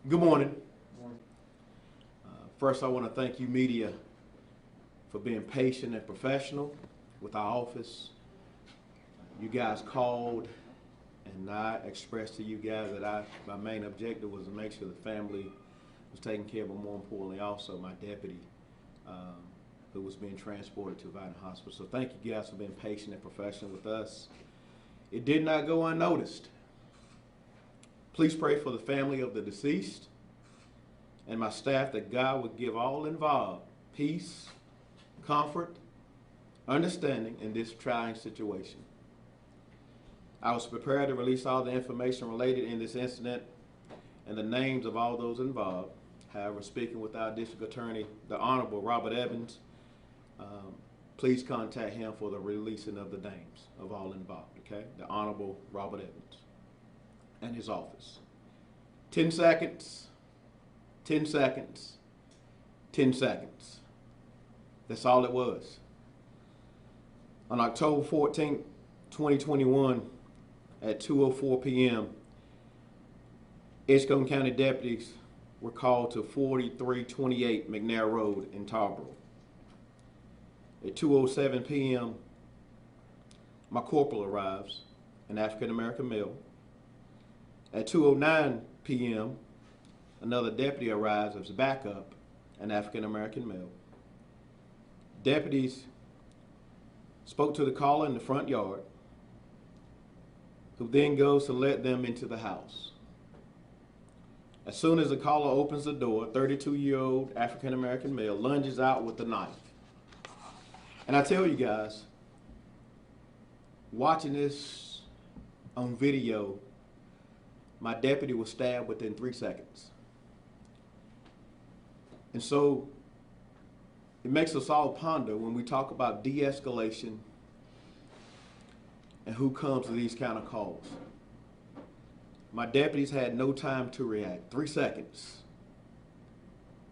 Good morning. First, I want to thank you, media, for being patient and professional with our office. You guys called, and I expressed to you guys that my main objective was to make sure the family was taken care of, but more importantly, also my deputy, who was being transported to Vine Hospital. So thank you guys for being patient and professional with us. It did not go unnoticed. Please pray for the family of the deceased and my staff that God would give all involved peace, comfort, understanding in this trying situation. I was prepared to release all the information related in this incident and the names of all those involved. However, speaking with our district attorney, the Honorable Robert Evans, please contact him for the releasing of the names of all involved, okay? The Honorable Robert Evans and his office. 10 seconds, 10 seconds, 10 seconds. That's all it was. On October 14th, 2021, at 2:04 p.m., Edgecombe County deputies were called to 4328 McNair Road in Tarboro. At 2:07 p.m., my corporal arrives, an African-American male. At 2:09 p.m., another deputy arrives as backup, an African-American male. Deputies spoke to the caller in the front yard, who then goes to let them into the house. As soon as the caller opens the door, 32-year-old African-American male lunges out with a knife. And I tell you guys, watching this on video, my deputy was stabbed within 3 seconds. And so it makes us all ponder when we talk about de-escalation and who comes to these kind of calls. My deputies had no time to react. 3 seconds,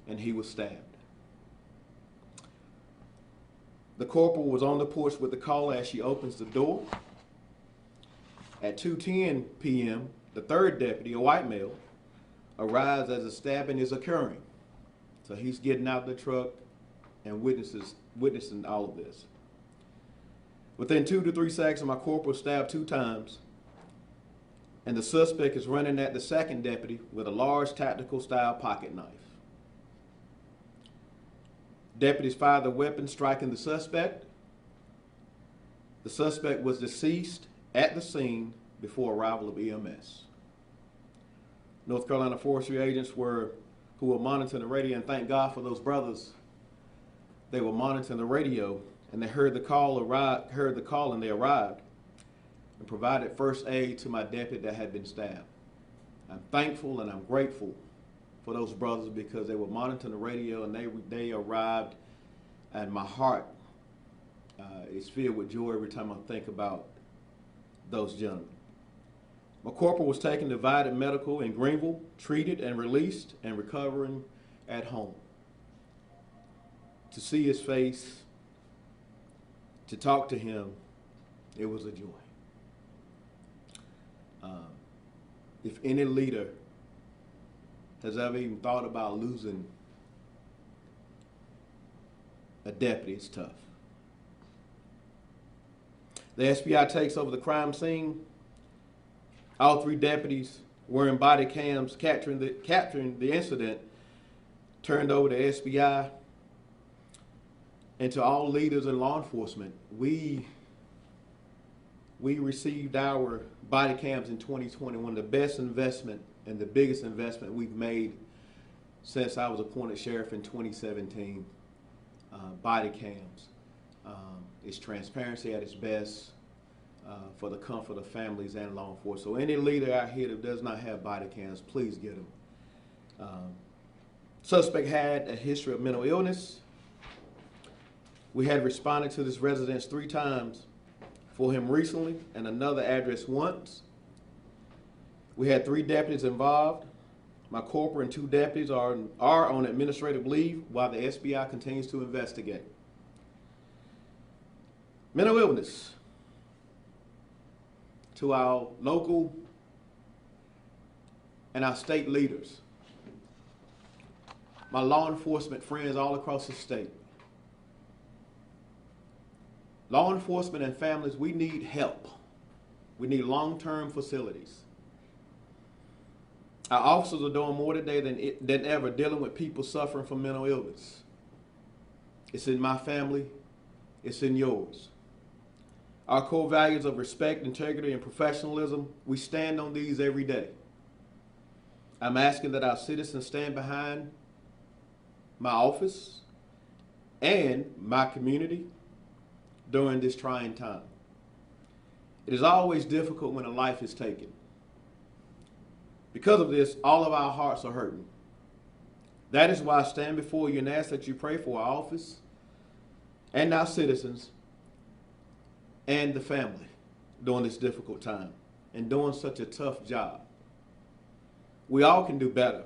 and he was stabbed. The corporal was on the porch with the caller as she opens the door. At 2:10 p.m., the third deputy, a white male, arrives as the stabbing is occurring. So he's getting out of the truck and witnessing all of this. Within 2 to 3 seconds, my corporal stabbed 2 times, and the suspect is running at the second deputy with a large tactical style pocket knife. Deputies fired the weapon, striking the suspect. The suspect was deceased at the scene before arrival of EMS. North Carolina forestry agents who were monitoring the radio, and thank God for those brothers. They were monitoring the radio, and they heard the call and they arrived and provided first aid to my deputy that had been stabbed. I'm thankful and I'm grateful for those brothers because they were monitoring the radio and they arrived, and my heart is filled with joy every time I think about those gentlemen. My corporal was taken to Vidant Medical in Greenville, treated and released and recovering at home. To see his face, to talk to him, it was a joy. If any leader has ever even thought about losing a deputy, it's tough. The SBI takes over the crime scene. All 3 deputies wearing body cams capturing the incident turned over to SBI. And to all leaders in law enforcement, we received our body cams in 2020, one of the best investment and the biggest investment we've made since I was appointed sheriff in 2017. Body cams. It's transparency at its best for the comfort of families and law enforcement. So any leader out here that does not have body cams, please get them. Suspect had a history of mental illness. We had responded to this residence 3 times for him recently and another address once. We had 3 deputies involved. My corporal and 2 deputies are on administrative leave while the SBI continues to investigate. Mental illness. To our local and our state leaders, my law enforcement friends all across the state. Law enforcement and families, we need help. We need long-term facilities. Our officers are doing more today than ever, dealing with people suffering from mental illness. It's in my family. It's in yours. Our core values of respect, integrity, and professionalism, we stand on these every day. I'm asking that our citizens stand behind my office and my community during this trying time. It is always difficult when a life is taken. Because of this, all of our hearts are hurting. That is why I stand before you and ask that you pray for our office and our citizens and the family during this difficult time and doing such a tough job. We all can do better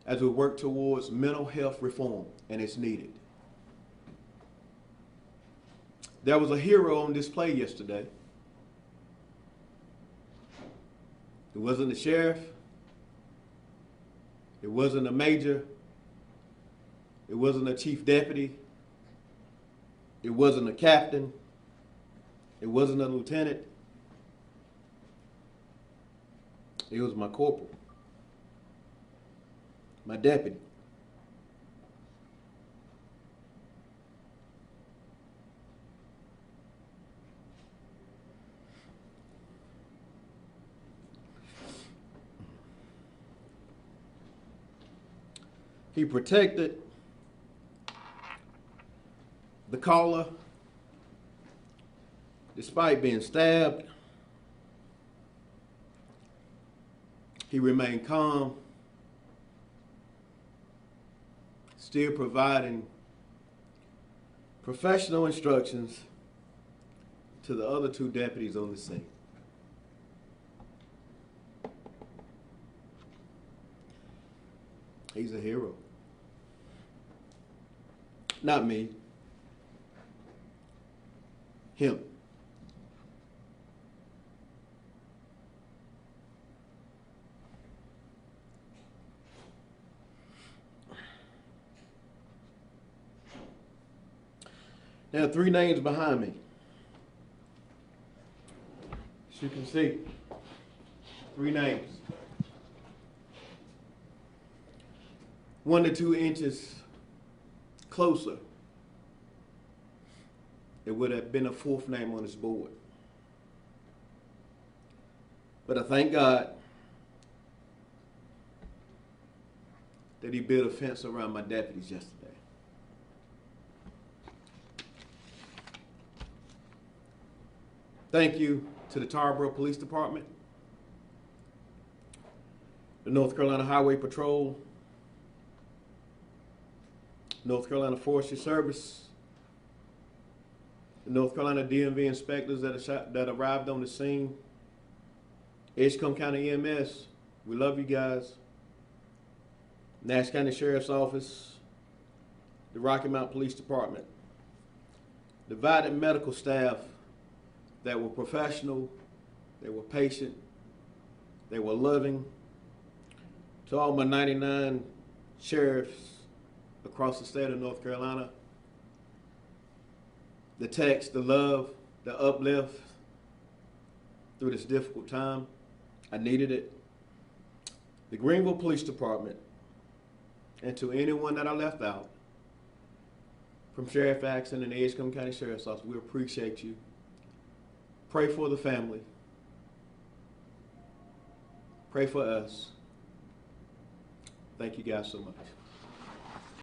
as we work towards mental health reform, and it's needed. There was a hero on display yesterday. It wasn't the sheriff. It wasn't a major. It wasn't a chief deputy. It wasn't a captain. It wasn't a lieutenant. It was my corporal, my deputy. He protected the caller despite being stabbed. He remained calm, still providing professional instructions to the other two deputies on the scene. He's a hero. Not me. Him. There are three names behind me. As you can see, three names. 1 to 2 inches closer, it would have been a fourth name on this board. But I thank God that he built a fence around my deputies yesterday. Thank you to the Tarboro Police Department, the North Carolina Highway Patrol, North Carolina Forestry Service, the North Carolina DMV inspectors that arrived on the scene, Edgecombe County EMS, we love you guys, Nash County Sheriff's Office, the Rocky Mount Police Department, divided medical staff that were professional, they were patient, they were loving. To all my 99 sheriffs across the state of North Carolina, the text, the love, the uplift through this difficult time, I needed it. The Greenville Police Department, and to anyone that I left out, from Sheriff Axon and the Edgecombe County Sheriff's Office, we appreciate you. Pray for the family. Pray for us. Thank you guys so much.